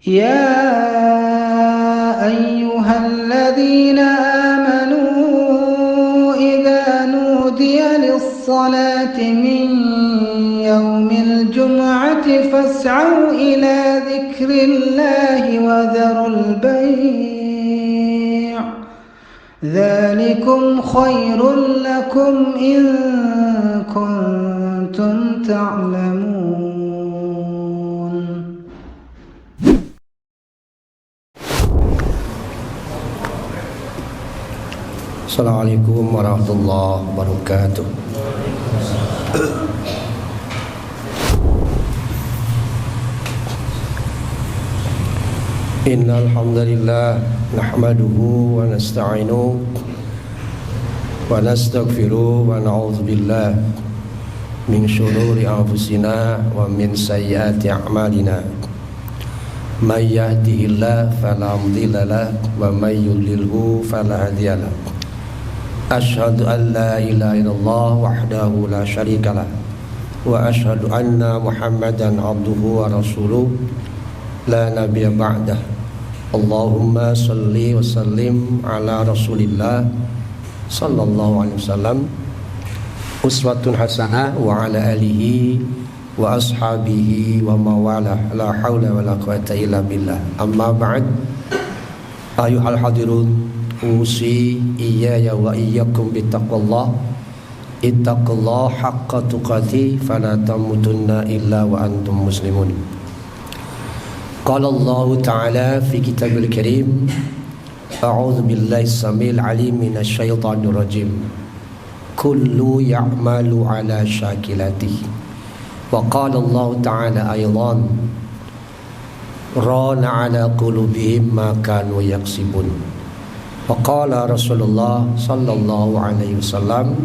يا أيها الذين آمنوا إذا نودي للصلاة من يوم الجمعة فاسعوا إلى ذكر الله وذروا البيع ذلكم خير لكم إن كنتم تعلمون. Assalamualaikum warahmatullahi wabarakatuh. Innal hamdalillah nahmaduhu wa nasta'inuhu wa nastaghfiruh wa na'udzu billahi min shururi anfusina wa min sayyiati a'malina. May yahdihillahu fala mudilla lahu wa may yudlilhu fala hadiya lahu. Asyhadu an la ilaha illallah wahdahu la syarika lah wa asyhadu anna Muhammadan abduhu wa rasuluh la nabiyya ba'dah. Allahumma salli wa sallim ala rasulillah sallallahu alaihi wasallam uswatun hasanah wa ala alihi wa ashabihi wa mawalah la haula wa la quwata illa billah. Amma ba'd. Ayuhal hadirun, usi iyaya wa iyyakum bittaqwallah. Ittaqullah haqqa tuqatih fala tamutunna illa wa antum muslimun. Qala Allah Ta'ala fi kitabil karim, a'udzu billahi samil alim minasy syaithanir rajim. Kullu ya'malu ala syakilatihi. Wa qala Allah Ta'ala aydan, rana ala qulubihim ma kanu yaksibun. Wa qala Rasulullah sallallahu alaihi wasallam,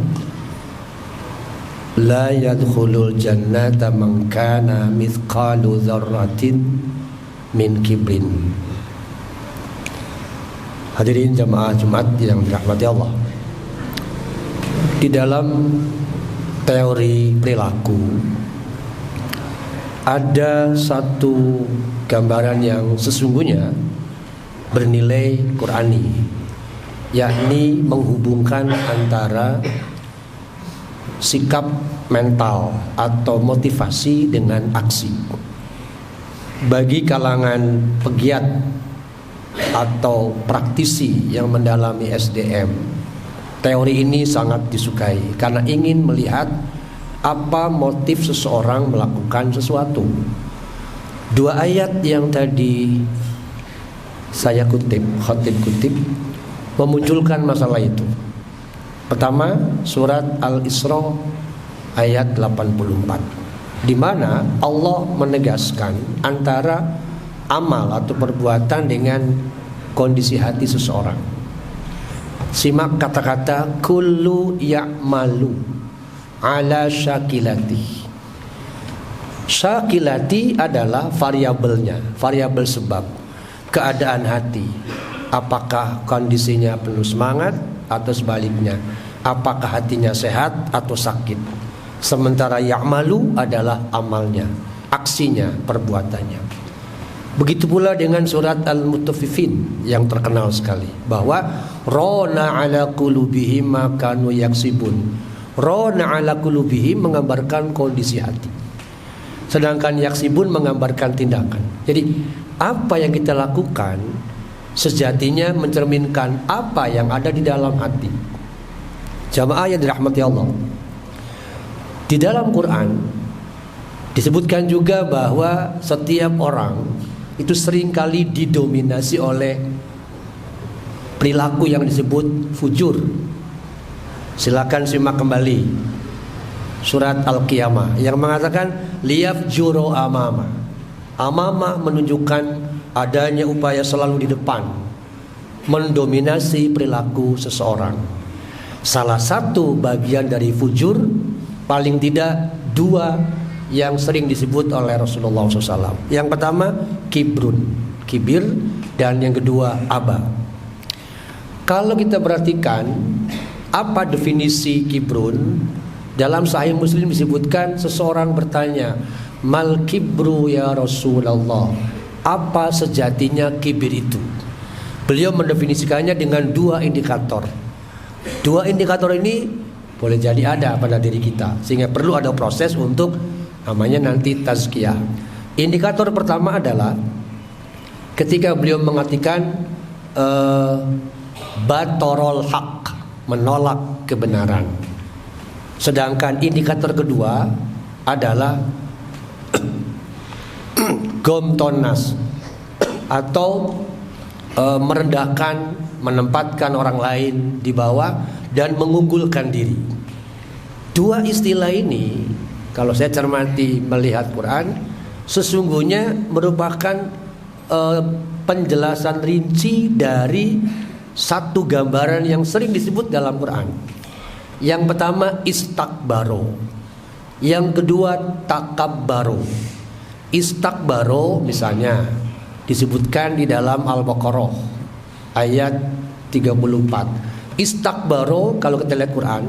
la yadkhulul jannata man kana mithqalu dzarratin min kibrin. Hadirin jamaah Jumat yang dirahmati Allah, di dalam teori perilaku ada satu gambaran yang sesungguhnya bernilai Qur'ani, yakni menghubungkan antara sikap mental atau motivasi dengan aksi. Bagi kalangan pegiat atau praktisi yang mendalami SDM, teori ini sangat disukai karena ingin melihat apa motif seseorang melakukan sesuatu. Dua ayat yang tadi saya kutip memunculkan masalah itu. Pertama, surat Al-Isra ayat 84, di mana Allah menegaskan antara amal atau perbuatan dengan kondisi hati seseorang. Simak kata-kata kullu ya'malu ala syakilati. Syakilati adalah variabelnya, variabel sebab, keadaan hati. Apakah kondisinya penuh semangat atau sebaliknya? Apakah hatinya sehat atau sakit? Sementara ya'malu adalah amalnya, aksinya, perbuatannya. Begitu pula dengan surat Al-Mutaffifin yang terkenal sekali, bahwa rona ala qulubihim ma kanu yaksibun. Rona ala qulubihim menggambarkan kondisi hati, sedangkan yaksibun menggambarkan tindakan. Jadi apa yang kita lakukan sejatinya mencerminkan apa yang ada di dalam hati. Jamaah yang dirahmati Allah, di dalam Quran disebutkan juga bahwa setiap orang itu seringkali didominasi oleh perilaku yang disebut fujur. Silakan simak kembali surat Al-Qiyamah yang mengatakan liyafjuru amama. Amama menunjukkan adanya upaya selalu di depan mendominasi perilaku seseorang. Salah satu bagian dari fujur, paling tidak dua yang sering disebut oleh Rasulullah SAW. Yang pertama kibrun, kibir, dan yang kedua aba. Kalau kita perhatikan apa definisi kibrun, dalam Sahih Muslim disebutkan seseorang bertanya, mal kibru ya Rasulullah, apa sejatinya kibir itu. Beliau mendefinisikannya dengan 2 indikator. 2 indikator ini boleh jadi ada pada diri kita, sehingga perlu ada proses untuk namanya nanti tazkiyah. Indikator pertama adalah ketika beliau mengartikan batorol hak, menolak kebenaran. Sedangkan indikator kedua adalah gomtonas, atau merendahkan, menempatkan orang lain di bawah dan mengunggulkan diri. 2 istilah ini kalau saya cermati melihat Quran, sesungguhnya merupakan penjelasan rinci dari satu gambaran yang sering disebut dalam Quran. Yang pertama istakbaro, yang kedua takabbaro. Istakbaro misalnya disebutkan di dalam Al-Baqarah ayat 34. Istakbaro kalau kita lihat Quran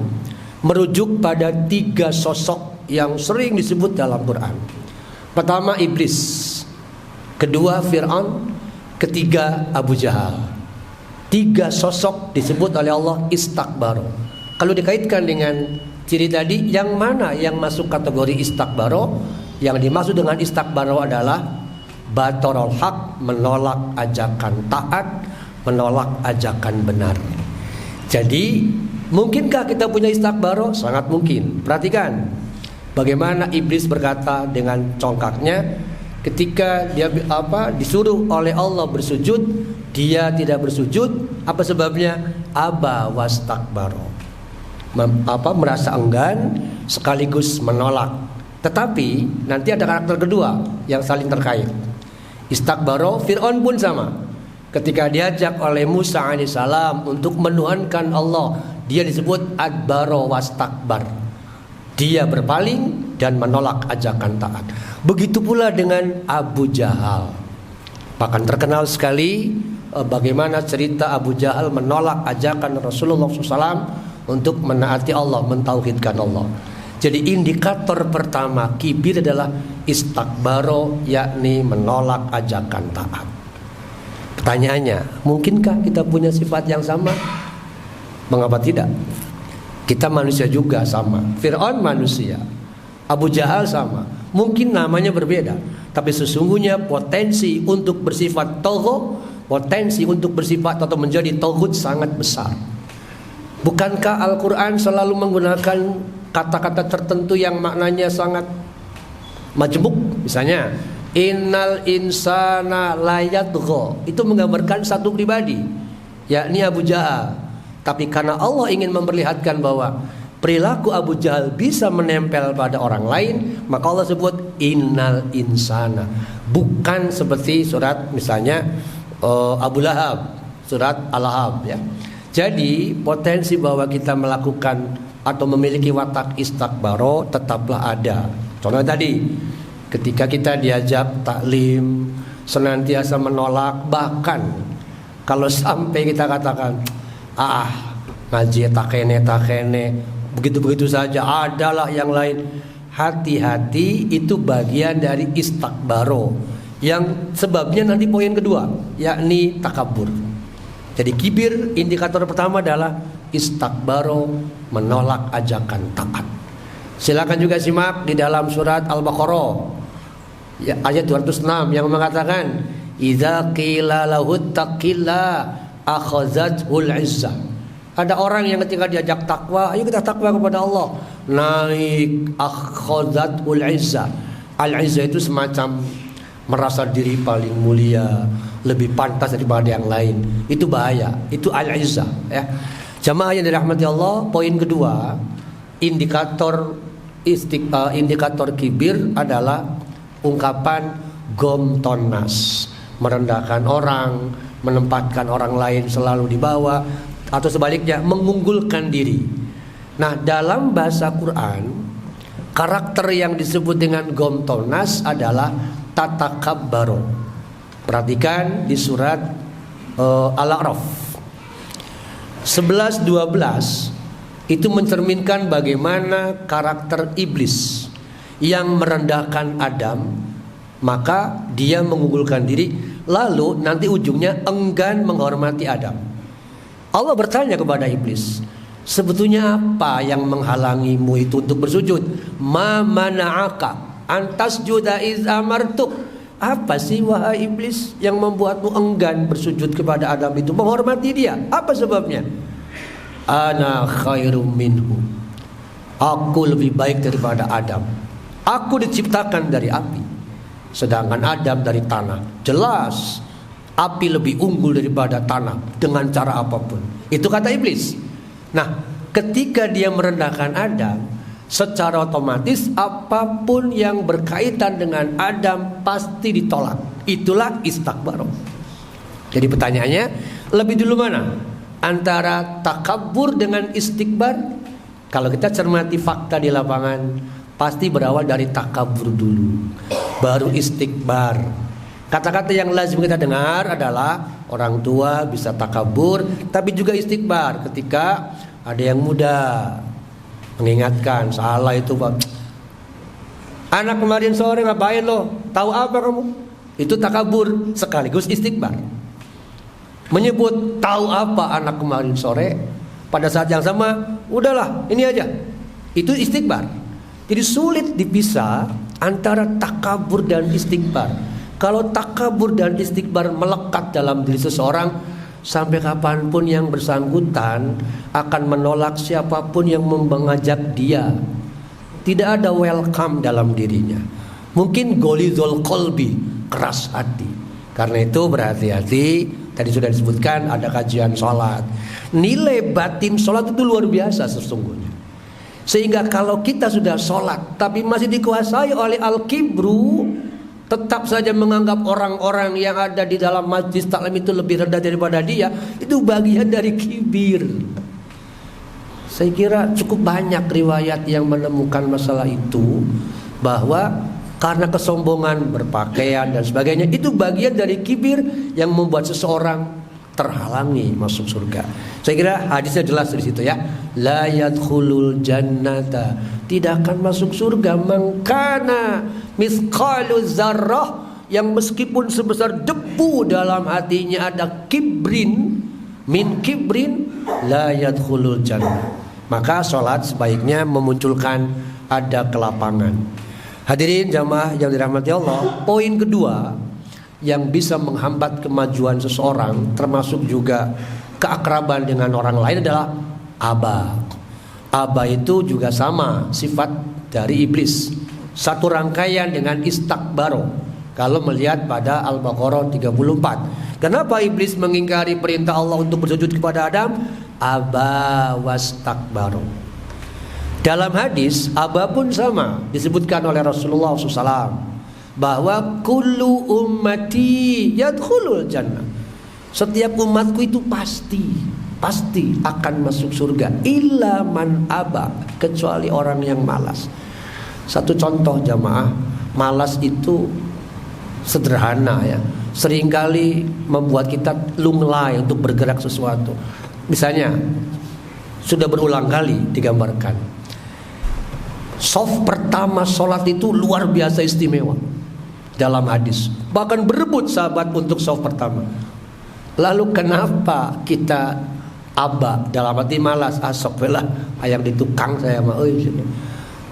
merujuk pada 3 sosok yang sering disebut dalam Quran. Pertama iblis, kedua Fir'aun, ketiga Abu Jahal. 3 sosok disebut oleh Allah istakbaro. Kalau dikaitkan dengan ciri tadi, yang mana yang masuk kategori istakbaro? Yang dimaksud dengan istakbaro adalah batorul haq, menolak ajakan taat, menolak ajakan benar. Jadi mungkinkah kita punya istakbaro? Sangat mungkin. Perhatikan bagaimana iblis berkata dengan congkaknya ketika dia disuruh oleh Allah bersujud, dia tidak bersujud. Apa sebabnya? Aba wastakbaro, merasa enggan sekaligus menolak. Tetapi nanti ada karakter kedua yang saling terkait. Istakbaro, Fir'aun pun sama. Ketika diajak oleh Musa alaihissalam untuk menuhankan Allah, dia disebut adbaro wastakbar. Dia berpaling dan menolak ajakan taat. Begitu pula dengan Abu Jahal. Bahkan terkenal sekali bagaimana cerita Abu Jahal menolak ajakan Rasulullah SAW untuk menaati Allah, mentauhidkan Allah. Jadi indikator pertama kibir adalah istakbaro, yakni menolak ajakan taat. Pertanyaannya, mungkinkah kita punya sifat yang sama? Mengapa tidak? Kita manusia juga sama. Fir'aun manusia, Abu Jahal sama. Mungkin namanya berbeda, tapi sesungguhnya potensi untuk bersifat togho, potensi untuk bersifat atau menjadi toghut sangat besar. Bukankah Al-Quran selalu menggunakan kata-kata tertentu yang maknanya sangat majmuk? Misalnya innal insana layatgho, itu menggambarkan satu pribadi, yakni Abu Jahal. Tapi karena Allah ingin memperlihatkan bahwa perilaku Abu Jahal bisa menempel pada orang lain, maka Allah sebut innal insana. Bukan seperti surat misalnya Abu Lahab, surat Al-Lahab ya. Jadi potensi bahwa kita melakukan atau memiliki watak istakbaro tetaplah ada. Contoh tadi, ketika kita diajak taklim senantiasa menolak, bahkan kalau sampai kita katakan ngaji takene begitu-begitu saja, adalah yang lain. Hati-hati, itu bagian dari istakbaro yang sebabnya nanti poin kedua, yakni takabur. Jadi kibir, indikator pertama adalah istakbaro, menolak ajakan taat. Silakan juga simak di dalam surat Al-Baqarah ya, ayat 206 yang mengatakan idza qila lahu taqilla akhazathul izzah. Ada orang yang ketika diajak takwa, ayo kita takwa kepada Allah, naik akhazathul izzah. Al-izzah itu semacam merasa diri paling mulia, lebih pantas daripada yang lain. Itu bahaya, itu al-izzah ya. Jamaah yang dirahmati Allah, poin kedua, indikator kibir adalah ungkapan gomtonas, merendahkan orang, menempatkan orang lain selalu di bawah, atau sebaliknya mengunggulkan diri. Nah, dalam bahasa Quran, karakter yang disebut dengan gomtonas adalah tatakabbaro. Perhatikan di surat Al-A'raf 11-12, itu mencerminkan bagaimana karakter iblis yang merendahkan Adam maka dia mengunggulkan diri, lalu nanti ujungnya enggan menghormati Adam. Allah bertanya kepada iblis, sebetulnya apa yang menghalangimu itu untuk bersujud? Ma mana'aka antasjuda iz amartuk. Apa sih wahai iblis yang membuatmu enggan bersujud kepada Adam itu, menghormati dia? Apa sebabnya? Ana khairum minhu. Aku lebih baik daripada Adam. Aku diciptakan dari api, sedangkan Adam dari tanah. Jelas api lebih unggul daripada tanah dengan cara apapun. Itu kata iblis. Nah, ketika dia merendahkan Adam, secara otomatis apapun yang berkaitan dengan Adam pasti ditolak. Itulah istakbar. Jadi pertanyaannya, lebih dulu mana? Antara takabur dengan istikbar? Kalau kita cermati fakta di lapangan, pasti berawal dari takabur dulu, baru istikbar. Kata-kata yang lazim kita dengar adalah orang tua bisa takabur, tapi juga istikbar ketika ada yang muda mengingatkan, salah itu Pak. Anak kemarin sore ngapain lo? Tahu apa kamu? Itu takabur sekaligus istikbar. Menyebut tahu apa anak kemarin sore, pada saat yang sama, udahlah ini aja. Itu istikbar. Jadi sulit dipisah antara takabur dan istikbar. Kalau takabur dan istikbar melekat dalam diri seseorang, sampai kapanpun yang bersangkutan akan menolak siapapun yang mengajak dia. Tidak ada welcome dalam dirinya. Mungkin golizul qalbi, keras hati. Karena itu berhati-hati. Tadi sudah disebutkan ada kajian sholat. Nilai batin sholat itu luar biasa sesungguhnya. Sehingga kalau kita sudah sholat tapi masih dikuasai oleh al-kibru, tetap saja menganggap orang-orang yang ada di dalam majlis taklim itu lebih rendah daripada dia, itu bagian dari kibir. Saya kira cukup banyak riwayat yang menemukan masalah itu, bahwa karena kesombongan berpakaian dan sebagainya, itu bagian dari kibir yang membuat seseorang terhalangi masuk surga. Saya kira hadisnya jelas di situ ya. La yadkhulul jannata, tidak akan masuk surga mangkana misqalu zarrah, yang meskipun sebesar debu dalam hatinya ada kibrin, min kibrin, la yadkhulul jannah. Maka sholat sebaiknya memunculkan ada kelapangan. Hadirin jamaah yang dirahmati Allah, poin kedua yang bisa menghambat kemajuan seseorang, termasuk juga keakraban dengan orang lain, adalah aba. Aba itu juga sama sifat dari iblis, satu rangkaian dengan istakbaro. Kalau melihat pada Al-Baqarah 34, kenapa iblis mengingkari perintah Allah untuk bersujud kepada Adam? Aba wastakbaro. Dalam hadis aba pun sama disebutkan oleh Rasulullah SAW, bahwa kullu ummati yadkhulul jannah, setiap umatku itu pasti akan masuk surga, illa man aba, kecuali orang yang malas. Satu contoh jamaah, malas itu sederhana ya, seringkali membuat kita lunglai untuk bergerak sesuatu. Misalnya sudah berulang kali digambarkan, shaf pertama sholat itu luar biasa istimewa dalam hadis, bahkan berebut sahabat untuk shaf pertama. Lalu kenapa kita aba, dalam arti malas, asoklah ayam di tukang saya mau,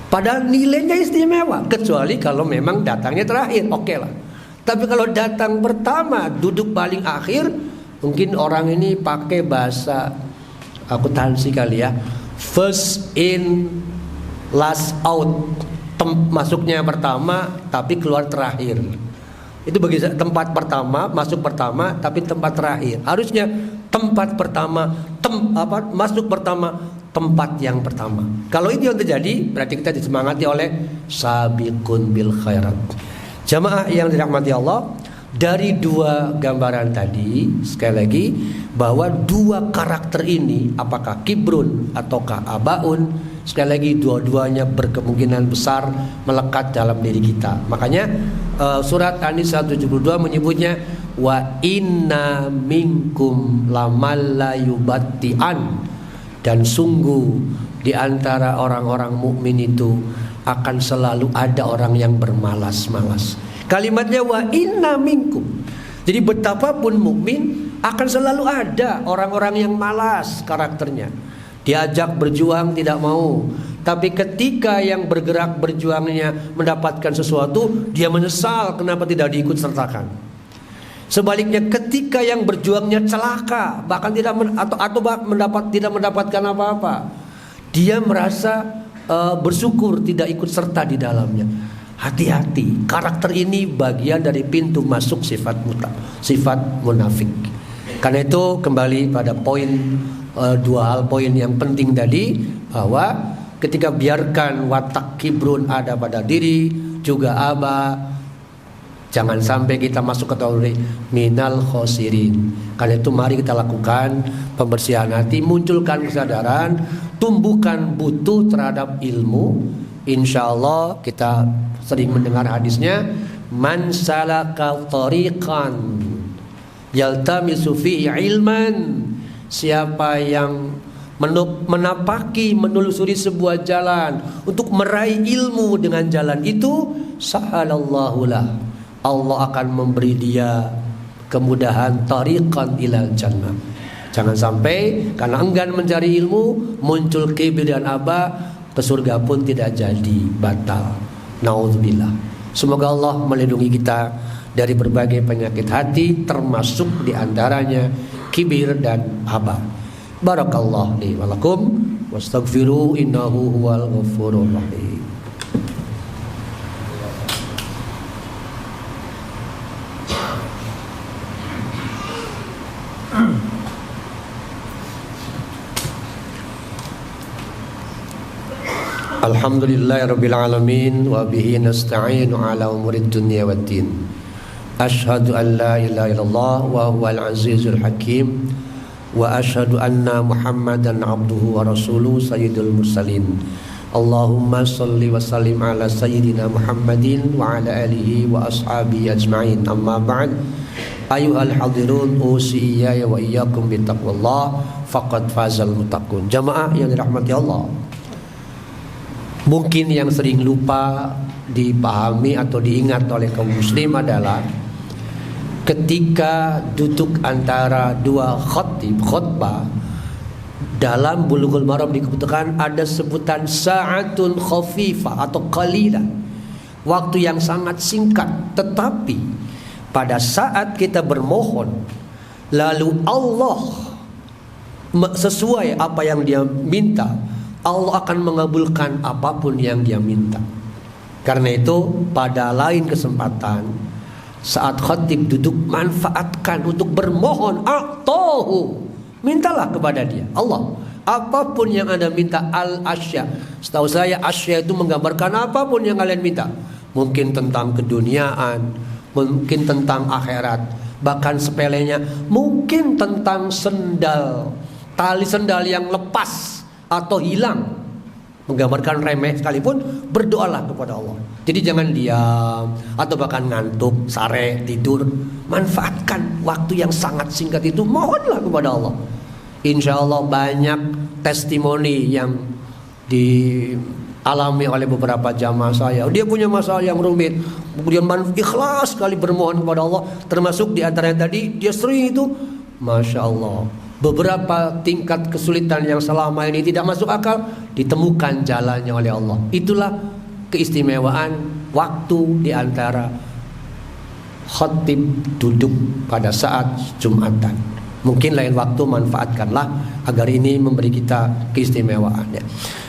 padahal nilainya istimewa, kecuali kalau memang datangnya terakhir, oke lah. Tapi kalau datang pertama, duduk paling akhir, mungkin orang ini pakai bahasa akuntansi kali ya, first in last out, masuknya pertama tapi keluar terakhir. Itu bagi tempat pertama, masuk pertama tapi tempat terakhir. Harusnya tempat pertama, masuk pertama, tempat yang pertama. Kalau itu yang terjadi, berarti kita disemangati oleh sabiqun bil khairat. Jamaah yang dirahmati Allah, dari dua gambaran tadi, sekali lagi, bahwa dua karakter ini, apakah kibrun ataukah abaun, sekali lagi dua-duanya berkemungkinan besar melekat dalam diri kita. Makanya surat An-Nisa 72 menyebutnya wa inna minkum lamal la yubatti'an, dan sungguh di antara orang-orang mukmin itu akan selalu ada orang yang bermalas-malas. Kalimatnya wa inna minkum. Jadi betapapun mukmin akan selalu ada orang-orang yang malas karakternya. Diajak berjuang tidak mau. Tapi ketika yang bergerak berjuangnya mendapatkan sesuatu, dia menyesal kenapa tidak diikut sertakan. Sebaliknya ketika yang berjuangnya celaka, bahkan tidak tidak mendapatkan apa-apa, dia merasa bersyukur tidak ikut serta di dalamnya. Hati-hati, karakter ini bagian dari pintu masuk sifat munafik. Karena itu kembali pada dua hal poin yang penting tadi, bahwa ketika biarkan watak kibrun ada pada diri, juga aba, jangan sampai kita masuk kategori minal khosirin. Karena itu mari kita lakukan pembersihan hati, munculkan kesadaran, tumbuhkan butuh terhadap ilmu. Insya Allah kita sering mendengar hadisnya, man salaka tariqan yaltamisu fihi ilman, siapa yang menelusuri sebuah jalan untuk meraih ilmu dengan jalan itu, sahalallahu lah, Allah akan memberi dia kemudahan tariqan ilal jannah. Jangan sampai karena enggan mencari ilmu muncul kibir dan aba, ke surga pun tidak jadi, batal. Naudzubillah. Semoga Allah melindungi kita dari berbagai penyakit hati, termasuk diantaranya kibir dan aba. Barakallahu li wa lakum wastaghfiru innahu huwal ghafurur rahim. Alhamdulillahirabbil alamin wa bihi nasta'inu ala umurid dunya waddin. Asyhadu an la ilaha illallah wa huwal azizul hakim wa asyhadu anna Muhammadan abduhu wa rasuluhu sayyidul mursalin. Allahumma salli wa sallim ala sayyidina Muhammadin wa ala alihi wa ashabihi ajma'in. Amma ba'd. Ayuhal hadirun, usi iyaya wa iyyakum bittaqwallah faqad fazal muttaqun. Jamaah yang dirahmati Allah, mungkin yang sering lupa dipahami atau diingat oleh kaum muslim adalah ketika duduk antara dua khutbah dalam Bulughul Maram dikatakan ada sebutan sa'atun khafifah atau qalilah, waktu yang sangat singkat, tetapi pada saat kita bermohon lalu Allah sesuai apa yang dia minta, Allah akan mengabulkan apapun yang dia minta. Karena itu pada lain kesempatan saat khatib duduk, manfaatkan untuk bermohon, a'tahu, mintalah kepada dia. Allah, apapun yang Anda minta, al-asya. Setahu saya asya itu menggambarkan apapun yang kalian minta. Mungkin tentang keduniaan, mungkin tentang akhirat, bahkan sepelenya mungkin tentang sendal, tali sendal yang lepas atau hilang, menggambarkan remeh sekalipun, berdoalah kepada Allah. Jadi jangan diam atau bahkan ngantuk, sare, tidur. Manfaatkan waktu yang sangat singkat itu, mohonlah kepada Allah. Insya Allah banyak testimoni yang dialami oleh beberapa jamaah saya. Dia punya masalah yang rumit, kemudian ikhlas sekali bermohon kepada Allah. Termasuk di antaranya tadi, dia sering itu, Masya Allah, beberapa tingkat kesulitan yang selama ini tidak masuk akal ditemukan jalannya oleh Allah. Itulah keistimewaan waktu di antara khatib duduk pada saat Jumatan. Mungkin lain waktu manfaatkanlah agar ini memberi kita keistimewaan, ya.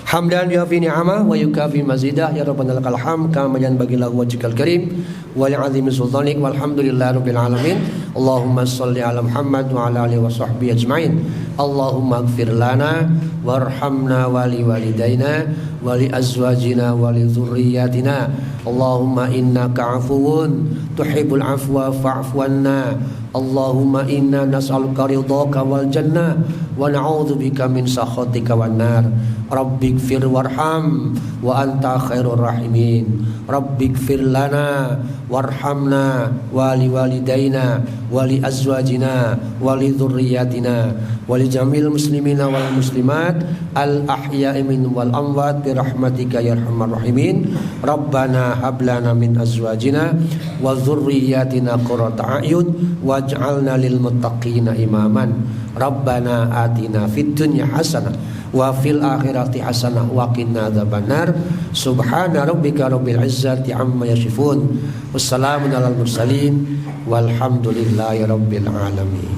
Hamdan yuafi ni'amah wa yukafi mazidah, ya Rabbana lakal hamd kama yanbaghi lahu wajhikal karim wa li'azimi sultanik walhamdulillahi rabbil alamin. Allahumma salli ala Muhammad wa ala alihi wa sahbihi ajma'in. Allahumma ighfir lana warhamna wa li walidayna wa li azwajina wa li dhurriyyatina. Allahumma innaka afuwun tuhibbul afwa fa'fu anna. Allahumma inna nas'aluka ridhaka wal jannah wa na'udzubika min sakhatika wan nar. Rabbighfir warham wa anta khairur rahimin. Rabbighfir lana warhamna wa li walidayna wa li azwajina wa li dhurriyyatina wa li jamil muslimina wal muslimat al ahya'i minhum wal amwat bi rahmatika ya arhamar rahimin. Rabbana hab lana min azwajina wa dzurriyyatina qurrata a'yun waj'alna lil muttaqina imaman. Rabbana atina fid dunya hasanah wa fil akhirati hasanah wa qina adzabannar. Subhana rabbika rabbil izzati amma yasifun. Wassalamun alal mursalin walhamdulillahi rabbil alamin.